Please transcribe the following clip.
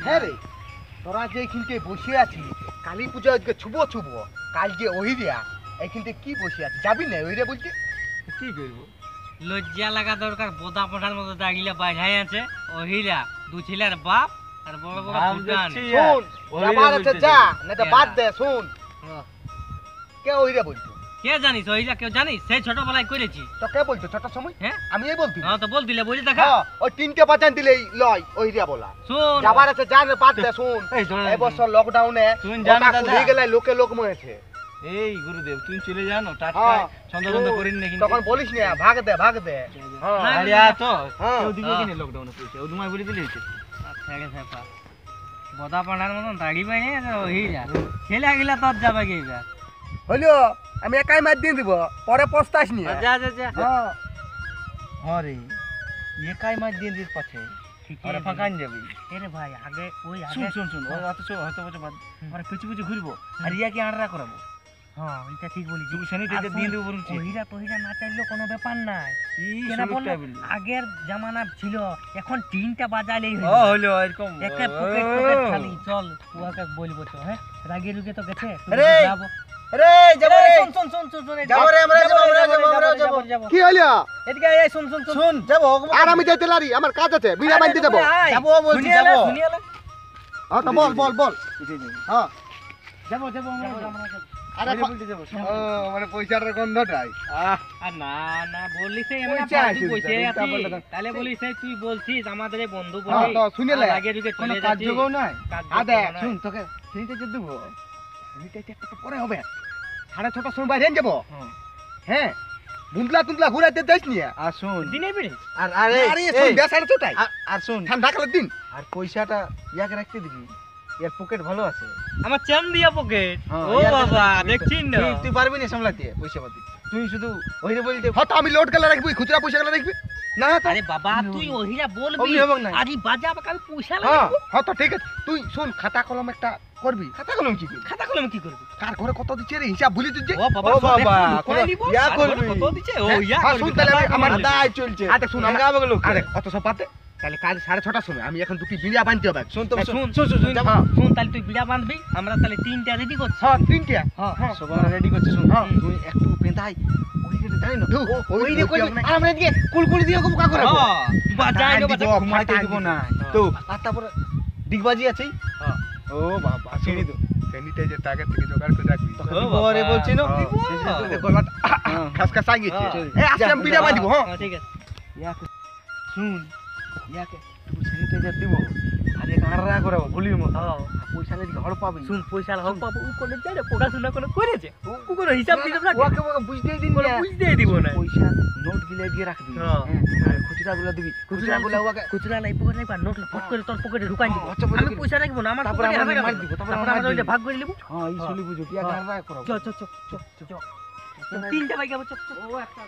হ্যাঁ রে, তোরা যে এইখানকে বসে আছিস, কালী পূজা আজকে ছুবো কাল যে ওহিরিয়া এইখানতে কি বসে আছে, যাবি না ওহিরিয়া বলতে? কি করবো? লজ্জা লাগা দরকার, বোদা পঠার মতো দাগিলা বাজাই আছে ওহিরা দু ছেলের বাপ আর বড় বড় ফুটান। শুন, যাবার আছে যা, না তো বাদ দে। শুন, কে ওহিরিয়া বলতো? কে জানিস ওহিরা? কেউ জানিস? সেই ছোটবেলায় করেছি। তো কে বলতো ছোট সময়? হ্যাঁ আমি এই বলতি। হ্যাঁ তো বল দিলে বলি দেখা। হ্যাঁ, ওই তিনটে বাঁচান দিলেই লয় ওহিরিয়া বলা। শুন, যাবার আছে যা, না বাদ দে। শুন, এই বছর লকডাউনে হয়ে গেলে লোক মরেছে। এই গুরুদেব তুই চলে জানো টাটকা চন্দ্রচন্দ্র করিন না, কিন্তু তখন বলিস না ভাগ দে। হ্যাঁ আরিয়া তো কেউ দিবে কিনে লকডাউনে পয়সা ও তোমায় বলে দিলে হইছে। ছেড়ে ফেপা বোদা পঠার মতন দাড়ি বাইনে আছে ওহিরা, ছেলে গিলা তোর যাবে কি এবার? হলো, আমি একাই মার দিয়ে দিব, পরে পস্তাস নি। যা যা যা। হ্যাঁ হ্যাঁ রে একাই মার দিয়ে দিস পাছে আরে ফাঁকান যাবি। এরে ভাই আগে ওই শুন আগে শুন শুন ওই অথচ হয়তো বছর বাদ আরে পিছু ঘুরবো আর ইয়াকে আড়রা করাবো। হ্যাঁ এটা ঠিক বলিস। তুই স্যানিটাইজার দিয়ে দেবো বলছি। ওহিরা তহিরা না চাইলেও কোনো ব্যাপার নাই। এই কেন বললো? বললি আগের জামানা ছিল, এখন তিনটা বাজালেই ও হলো এরকম একে পকেট খালি। চল তুয়াকে বলবো তো। হ্যাঁ রাগে রুগে তো গেছে। আরে, যাবো। আরে যাবো রে, শুন যাবো রে, আমরা যাবো। কি হলো? এদিকে এই শুন শুন যাবো আর আমি যাইতে লারি, আমার কাজ আছে, বিড়া বানতে যাব। যাবো বলছি যাবো। হ্যাঁ তো বল। হ্যাঁ যাবো আরে ও মানে পয়সাটার গন্ধটাই। আর না বললিস আমরা পয়সা ফালতু আছে, পয়সা এটা আছি। বললে তো। তাহলে বলিস তুই বলছিস আমাদের এই বন্ধু হ্যাঁ বলি তো শুনিলে আগে রুগে কোনো চলে কাজ যাচ্ছি। যোগও নাই। কাজ আদে যোগ্য নাই। শুন, তোকে স্যানিটাইজার দেবো। স্যানিটাইজার একটা পরে হবে, 6:30 সময় বাইরে যাবো। হ্যাঁ বুন্দলা ঘুরাইতে যাইস নি। আর শুন দিনে বেড়ে আর আরে আরে শুন, 6:30 আর শুন ঠান্ডা কালের দিন। আর পয়সাটা ইয়াকে রাখতে দিবি, এর পকেট ভালো আছে। আমার চান্দিয়া পকেট। হ্যাঁ, ও ইয়ার বাবা কাছে দেখছিস না? তুই পারবি না সামলাতে পয়সা পাতি, তুই শুধু ওইরে বলতে হ্যাঁ তো আমি লোড গেলে রাখবি, খুচরা পয়সা গেলে রাখবি না। তো আরে বাবা তুই ওহিরা বলবি অমনি হবে না। আরে বাজা আমাকে আমি পয়সা হ্যাঁ লাগবে। হ্যাঁ তো ঠিক আছে, তুই শুন, খাতা কলম একটা করবি। খাতা কলম কি করবি? খাতা কলম কি করবি? কার ঘরে কত দিচ্ছে রে হিসাব ভুলি তুই যে। ও বাবা ও বাবা, কোন নিব? ইয়া আর বলো করবি। কত দিছে? ও ইয়া হ্যাঁ, করবি। শুন তাহলে আমি আমার দায় চলছে। আরে শুন, আমরা আবার লোক আরে কত সব পাতে, তাহলে কাল 6:30 সময় আমি এখন দুটি বিড়া বানতে হবে। শুন তো এই শুন শুন শুন শুন হ্যাঁ শুন তাহলে তুই বিড়া বাঁধবি, আমরা তাহলে তিনটা রেডি করছি। হ্যাঁ তিনটে। হ্যাঁ সব আমরা রেডি করছি। শুন হ্যাঁ। তুই একটু পেঁদাই ওইরে জানি না ওই রে কই আর আমরা এদিকে কুলকুলি দিয়ে ওকে বোকা করাবো। বাজাই টাইম নো দিব, বাজা। ঘুমাইতে দিব না হ্যাঁ। তো। আর তারপরে ডিগবাজি আছে। হ্যাঁ। ও বাবা ছেড়ে দো। স্যানিটাইজার টাকা থেকে জোগাড় করে রাখবি। তোকে ও দিব বাবা। রে বলছি না। হ্যাঁ। দিব। এই গলাটা খাসখাস আগেছে। এই আজকে আমি বিড়া বাঁধবো। হ্যাঁ হ্যাঁ ঠিক আছে। ইয়াকে শুন ইয়াকে তুই স্যানিটাইজার দিব আর এক আড়রা করাবো ভুলির মতো। হ্যাঁ পয়সা দিকে ঘর পাবি। শুন পয়সা হোক বাবু ও কোনে যায় পড়াশোনা করে করেছে ও কোনো হিসাব দিতে না ওকে ওকে বুঝতেই দিন কোনো না। বুঝতেই দিব না। পয়সা নোট গিলে দিয়ে রাখবি। হ্যাঁ। হ্যাঁ খুচরা গুলো দিবি। খুচরা গুলো ওকে খুচরা লাই পকেটে রাখবা, নোট ফট করে তোর পকেটে ঢুকাই দিব। আচ্ছা, আমি পয়সা রাখবো না, আমার তারপরে পকেটে আমরা হবে মার দিব, তারপরে তারপরে আমরা আমরা ওইটা ভাগ করে নিব। হ্যাঁ এই চলি বুঝো কি আড়রা করাবো। চ চ চ চ চ তিনটা বাইক যাবো চ চ। ও একটা